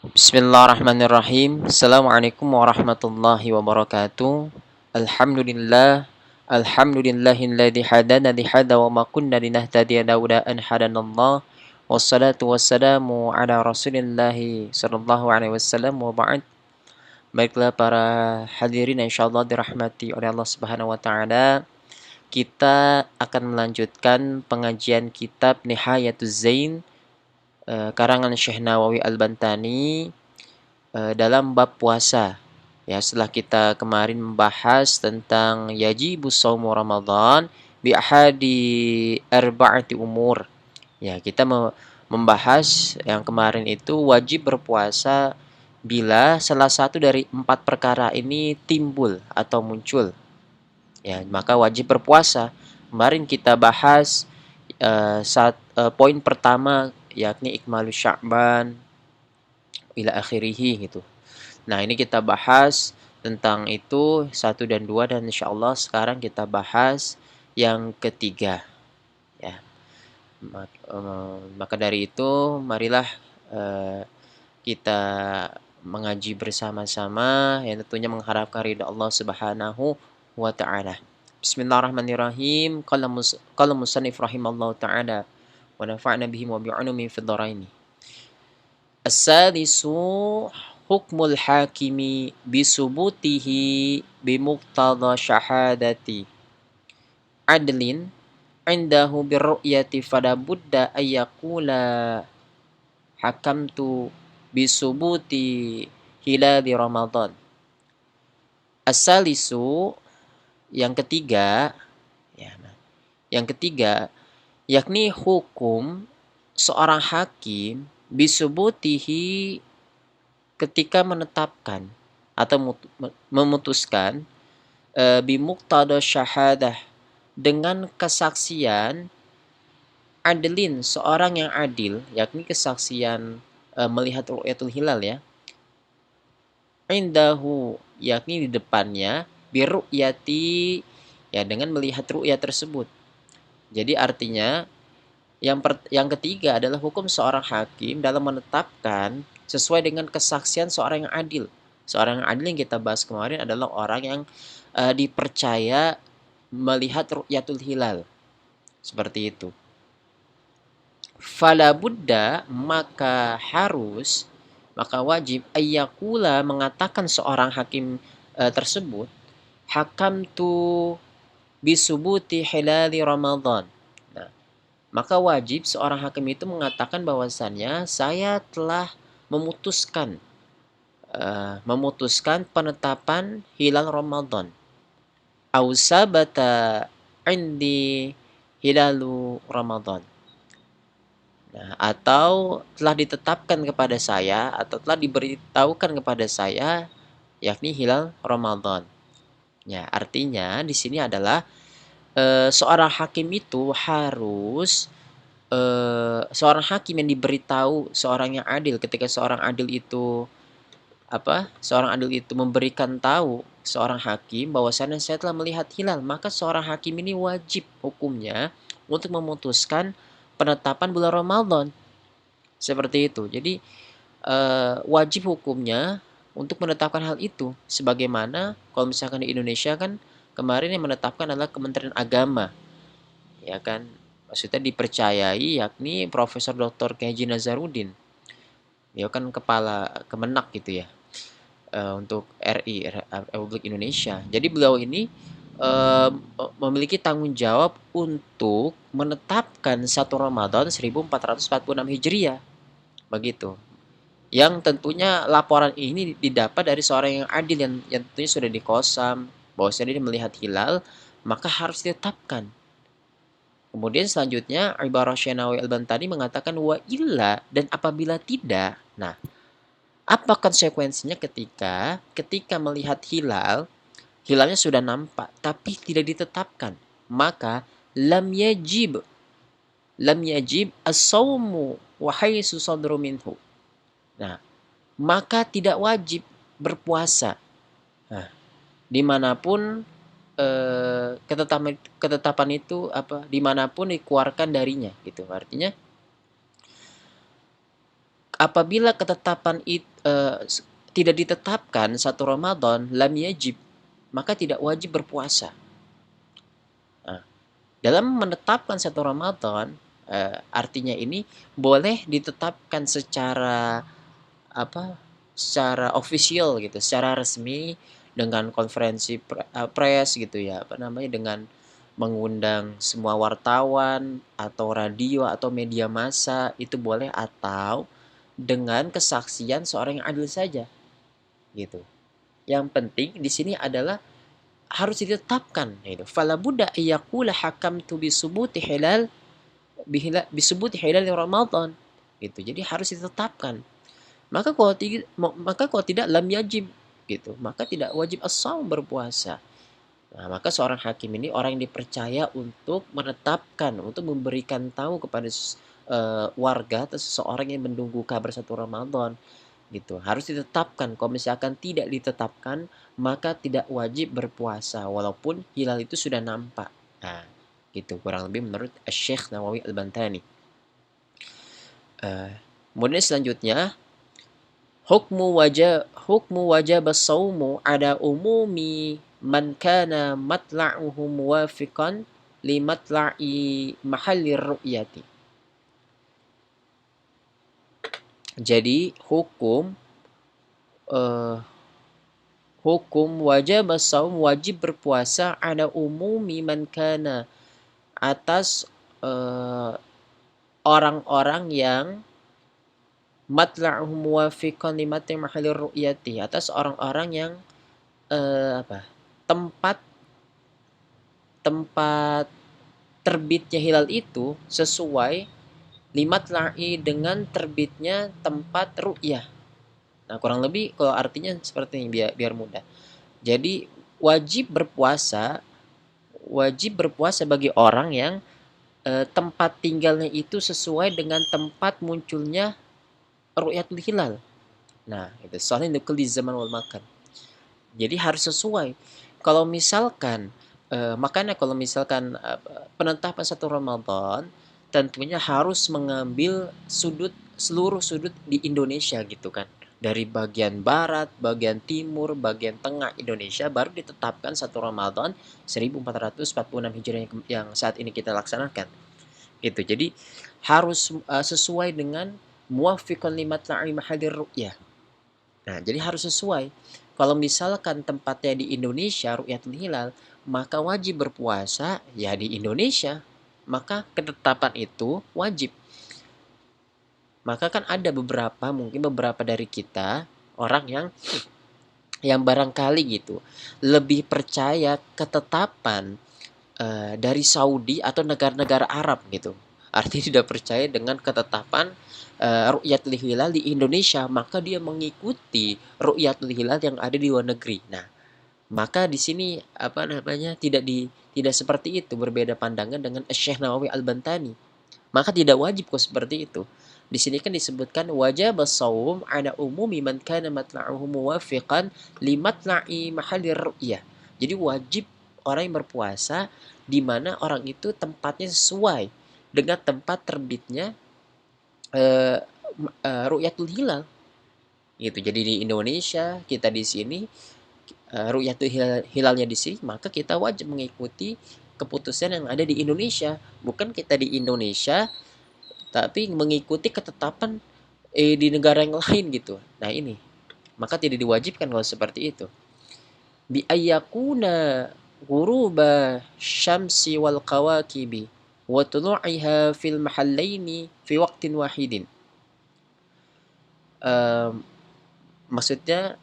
Bismillahirrahmanirrahim. Assalamualaikum warahmatullahi wabarakatuh. Alhamdulillah. Alhamdulillahilladzi hadana li hada wa ma kunna linahtadiya laula an hadanallah. Wassalatu wassalamu ala Rasulillah sallallahu alaihi wasallam wa ba'd. Baiklah para hadirin yang insyaallah dirahmati oleh Allah Subhanahu wa taala. Kita akan melanjutkan pengajian kitab Nihayatuz Zain karangan Syekh Nawawi Al-Bantani dalam bab puasa. Ya, setelah kita kemarin membahas tentang yajibus shaumu Ramadan bi ahadi arba'ati umur. Ya, kita membahas yang kemarin itu wajib berpuasa bila salah satu dari 4 perkara ini timbul atau muncul. Ya, maka wajib berpuasa. Kemarin kita bahas poin pertama yakni ikmalus Sya'ban ila akhirih gitu. Nah, ini kita bahas tentang itu 1 dan 2 dan insya Allah sekarang kita bahas yang ketiga. Ya, maka dari itu marilah kita mengaji bersama-sama yang tentunya mengharapkan ridha Allah Subhanahu wa taala. Bismillahirrahmanirrahim. Qala musannif rahimallahu taala wa nafa'na bihi wa bi'ulumi fid dharain. As-sadisu hukmul hakimi bisubutihi bimuqtada syahadati adlin indahu birru'yati fala budda ayyakula hakamtu bisubuti hilali Ramadan. As-salisu yang ketiga, ya, yang ketiga yakni hukum seorang hakim bisubutihi ketika menetapkan atau memutuskan bimuqtada syahadah dengan kesaksian adilin seorang yang adil, yakni kesaksian melihat ru'yatul hilal ya, indahu yakni di depannya biru'yati ya dengan melihat ru'yat tersebut. Jadi artinya yang ketiga adalah hukum seorang hakim dalam menetapkan sesuai dengan kesaksian seorang yang adil. Seorang yang adil yang kita bahas kemarin adalah orang yang dipercaya melihat ru'yatul hilal. Seperti itu. Fala Buddha maka harus, maka wajib ayyakula mengatakan seorang hakim tersebut hakam tu bisubuti hilali Ramadan. Maka wajib seorang hakim itu mengatakan bahwasannya saya telah memutuskan penetapan hilal Ramadan. Au sabata indi hilalu Ramadan. Nah, atau telah ditetapkan kepada saya atau telah diberitahukan kepada saya yakni hilal Ramadan. Ya, artinya di sini adalah seorang hakim itu harus seorang hakim yang diberitahu seorang yang adil ketika seorang adil itu memberikan tahu seorang hakim bahwasanya saya telah melihat hilal, maka seorang hakim ini wajib hukumnya untuk memutuskan penetapan bulan Ramadan. Seperti itu. Jadi wajib hukumnya untuk menetapkan hal itu sebagaimana kalau misalkan di Indonesia kan kemarin yang menetapkan adalah Kementerian Agama, ya kan, maksudnya dipercayai yakni Profesor Dr. K. Haji Nazarudin, dia kan kepala Kemenak gitu ya, untuk RI Republik Indonesia. Jadi beliau ini memiliki tanggung jawab untuk menetapkan 1 Ramadan 1446 Hijriah, begitu. Yang tentunya laporan ini didapat dari seorang yang adil yang tentunya sudah dikosam bahwasanya dia melihat hilal, maka harus ditetapkan. Kemudian selanjutnya ibarah Syekh Nawawi Al-Bantani mengatakan wa illa, dan apabila tidak. Nah, apa konsekuensinya ketika melihat hilal, hilalnya sudah nampak tapi tidak ditetapkan, maka lam yajib as-saumu wa haisu sadru minhu. Nah, maka tidak wajib berpuasa. Nah, dimanapun ketetapan itu dimanapun dikeluarkan darinya, gitu. Artinya apabila ketetapan tidak ditetapkan satu Ramadan, lam yajib, maka tidak wajib berpuasa. Nah, dalam menetapkan satu Ramadan, artinya ini boleh ditetapkan secara apa? Secara official gitu, secara resmi dengan konferensi pers gitu ya, apa namanya, dengan mengundang semua wartawan atau radio atau media massa itu boleh, atau dengan kesaksian seorang yang adil saja gitu. Yang penting di sini adalah harus ditetapkan gitu. Fala budda ayyakula hakamtu bisubuti hilal bisubuti hilal Ramadan gitu. Jadi harus ditetapkan. Maka kalau tidak lam yajib gitu. Maka tidak wajib as-shaum, berpuasa. Nah, maka seorang hakim ini orang yang dipercaya untuk menetapkan, untuk memberikan tahu kepada warga atau seseorang yang menunggu kabar satu Ramadan gitu. Harus ditetapkan. Kalau misalkan tidak ditetapkan, maka tidak wajib berpuasa walaupun hilal itu sudah nampak. Nah, gitu kurang lebih menurut Syekh Nawawi Al-Bantani. Kemudian selanjutnya, hukmu wajib as-saumu ada umumi man kana matla'uhu muwafiqan li matla'i mahallir ru'yati. Jadi hukum wajib as-saum, wajib berpuasa, ada umumi man kana, atas orang-orang yang matla'uhu muwafiqan li matla'i mahallir ru'yati, atas orang-orang yang tempat terbitnya hilal itu sesuai limat la'i dengan terbitnya tempat ru'yah. Nah, kurang lebih kalau artinya seperti ini biar mudah. Jadi wajib berpuasa bagi orang yang tempat tinggalnya itu sesuai dengan tempat munculnya ru'yatul hilal. Nah, itu soalnya nukul di zaman wal makan. Jadi harus sesuai. Kalau misalkan makanya kalau misalkan penetapan satu Ramadan tentunya harus mengambil seluruh sudut di Indonesia gitu kan. Dari bagian barat, bagian timur, bagian tengah Indonesia baru ditetapkan satu Ramadan 1446 Hijriah yang saat ini kita laksanakan. Gitu. Jadi harus sesuai dengan muwafiqan limat la'i mahadir ru'yah. Nah, jadi harus sesuai. Kalau misalkan tempatnya di Indonesia ru'yatul hilal, maka wajib berpuasa ya di Indonesia. Maka ketetapan itu wajib. Maka kan ada mungkin beberapa dari kita orang yang barangkali gitu lebih percaya ketetapan dari Saudi atau negara-negara Arab gitu. Artinya tidak percaya dengan ketetapan ru'yatul hilal di Indonesia, maka dia mengikuti ru'yatul hilal yang ada di luar negeri. Nah, maka di sini tidak seperti itu, berbeda pandangan dengan Syekh Nawawi Al-Bantani. Maka tidak wajib kok seperti itu. Di sini kan disebutkan wajib as-shaum ala umumi man kana matla'uhu muwafiqan li matla'i mahallir ru'yah. Jadi wajib orang yang berpuasa di mana orang itu tempatnya sesuai dengan tempat terbitnya ru'yatul hilal. Gitu. Jadi di Indonesia, kita di sini ru'yatul hilalnya di sini, maka kita wajib mengikuti keputusan yang ada di Indonesia. Bukan kita di Indonesia tapi mengikuti ketetapan di negara yang lain gitu. Nah, ini maka tidak diwajibkan kalau seperti itu. Bi ayyakuna ghuruba syamsi wal qawakibi wa tulu'iha fil mahallaini fi waqtin wahidin. Maksudnya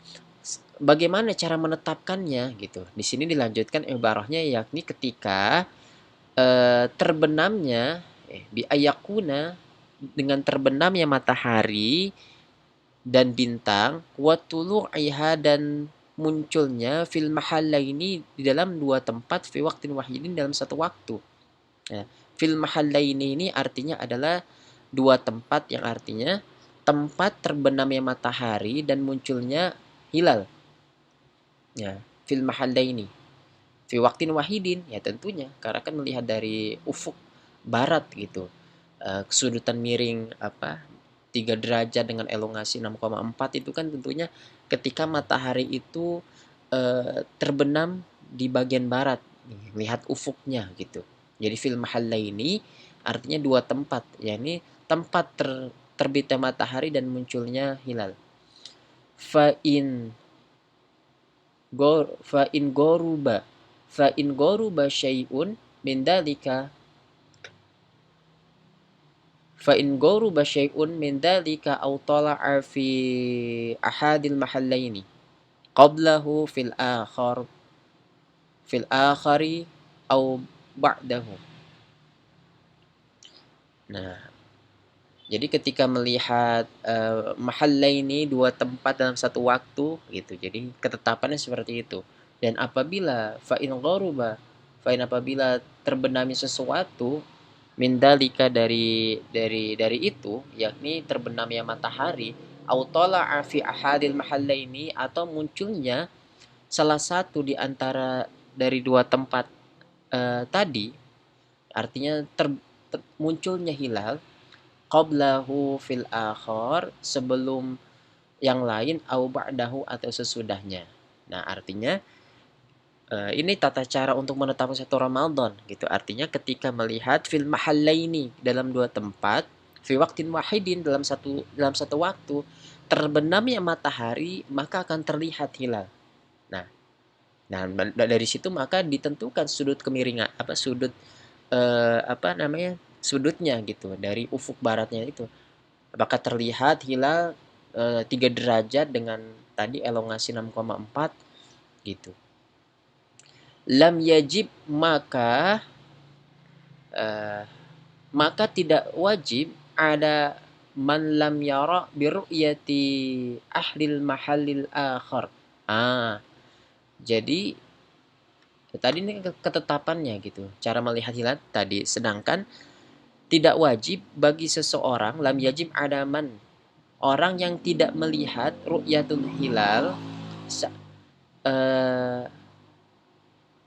bagaimana cara menetapkannya gitu. Di sini dilanjutkan ibarahnya, yakni ketika terbenamnya bi ayakuna, dengan terbenamnya matahari dan bintang, wa tulu'iha, dan munculnya fil mahallaini, di dalam dua tempat, fi waqtin wahidin, dalam satu waktu. Ya, fil mahallaini ini artinya adalah dua tempat, yang artinya tempat terbenamnya matahari dan munculnya hilal. Ya, fil mahallaini fi waqtin wahidin, ya tentunya karena kan melihat dari ufuk barat gitu, kesudutan miring 3 derajat dengan elongasi 6,4 itu kan tentunya ketika matahari itu terbenam di bagian barat, lihat ufuknya gitu. Jadi fil mahallaini artinya dua tempat, yakni tempat terbitnya matahari dan munculnya hilal. Fa in goruba syai'un min dalika fa in goruba syai'un min dalika aw tala'a fi ahadil mahallaini qablahu fil akhari aw ba'dahu. Nah, jadi ketika melihat mahallaini dua tempat dalam satu waktu gitu. Jadi ketetapannya seperti itu. Dan apabila apabila terbenami sesuatu mindalika dari itu, yakni terbenamnya matahari, autola fi ahadil mahallaini atau munculnya salah satu di antara dari dua tempat tadi, artinya munculnya hilal qablahu fil akhar, sebelum yang lain, au ba'dahu atau sesudahnya. Nah, artinya ini tata cara untuk menetapkan satu Ramadan gitu. Artinya ketika melihat fil mahallaini dalam dua tempat, fi waqtin wahidin dalam satu waktu, terbenamnya matahari maka akan terlihat hilal. Nah, dari situ maka ditentukan sudut kemiringan sudut sudutnya gitu dari ufuk baratnya itu. Apakah terlihat hilal 3 derajat dengan tadi elongasi 6,4 gitu. Lam yajib uh, maka tidak wajib ada man lam yara biru'yati ahlil mahallil akhar. Jadi tadi ini ketetapannya gitu. Cara melihat hilal tadi, sedangkan tidak wajib bagi seseorang, lam yajib ada man, orang yang tidak melihat ru'yatul hilal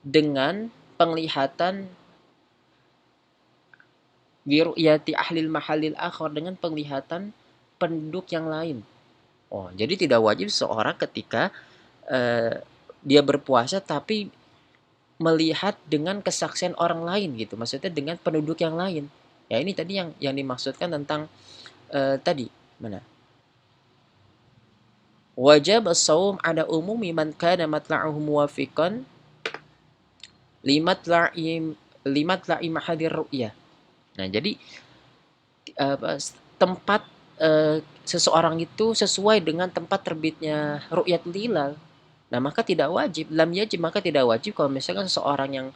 dengan penglihatan biru'yati ahlil mahallil akhar, dengan penglihatan penduduk yang lain. Jadi tidak wajib seorang ketika dia berpuasa tapi melihat dengan kesaksian orang lain gitu. Maksudnya dengan penduduk yang lain. Ya ini tadi yang dimaksudkan tentang tadi mana? Wajib as-shaum ada umumi man kana matla'uhu muwafiqan limatla'i mahadir ru'yah. Nah, jadi tempat seseorang itu sesuai dengan tempat terbitnya ru'yatul hilal. Nah, maka tidak wajib, lam yajib, maka tidak wajib kalau misalkan seseorang yang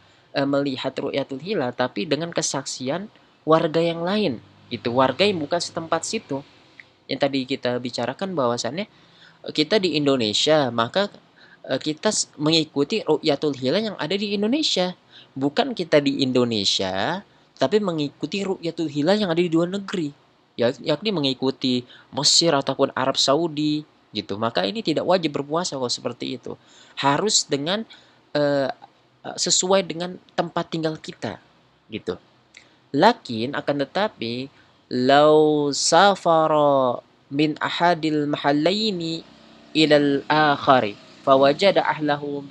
melihat ru'yatul hilal tapi dengan kesaksian warga yang lain. Itu warga yang bukan setempat situ. Yang tadi kita bicarakan bahwasannya kita di Indonesia, maka kita mengikuti ru'yatul hilal yang ada di Indonesia. Bukan kita di Indonesia tapi mengikuti ru'yatul hilal yang ada di dua negeri, yakni mengikuti Mesir ataupun Arab Saudi gitu. Maka ini tidak wajib berpuasa kalau seperti itu. Harus dengan sesuai dengan tempat tinggal kita gitu. Lakin akan tetapi lau safara min ahadil mahallaini ilal akhari fawajada ahlahu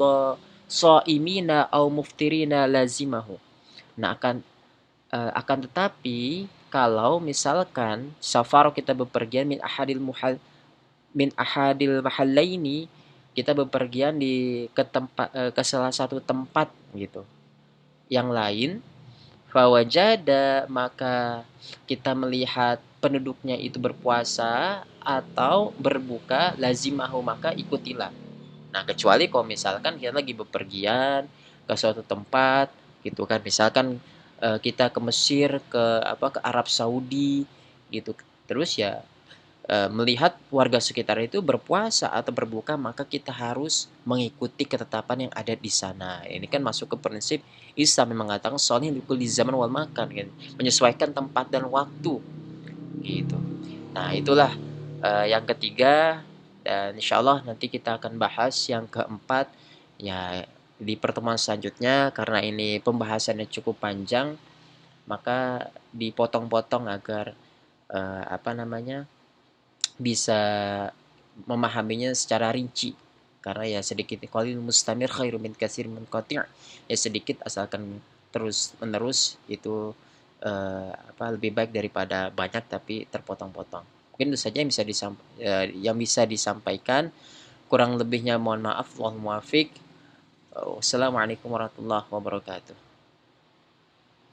shaimina au muftirina lazimahu. Nah, akan tetapi kalau misalkan safar kita bepergian min ahadil mahallaini, kita bepergian ke salah satu tempat gitu yang lain, fawajada maka kita melihat penduduknya itu berpuasa atau berbuka, lazimahu maka ikutilah. Nah, kecuali kalau misalkan kita lagi bepergian ke suatu tempat gitu kan, misalkan kita ke Mesir, ke Arab Saudi gitu. Terus ya melihat warga sekitar itu berpuasa atau berbuka, maka kita harus mengikuti ketetapan yang ada di sana. Ini kan masuk ke prinsip Islam yang mengatakan sholih likulli zaman wal makan, gitu. Menyesuaikan tempat dan waktu gitu. Nah, itulah yang ketiga, dan insya Allah nanti kita akan bahas yang keempat ya di pertemuan selanjutnya. Karena ini pembahasannya cukup panjang, maka dipotong-potong agar bisa memahaminya secara rinci, karena ya sedikit qalil mustamir khairum min katsir munqati', ya sedikit asalkan terus menerus itu lebih baik daripada banyak tapi terpotong-potong. Mungkin itu saja yang bisa disampaikan, kurang lebihnya mohon maaf. Wallahul muwaffiq. Wassalamualaikum warahmatullahi wabarakatuh.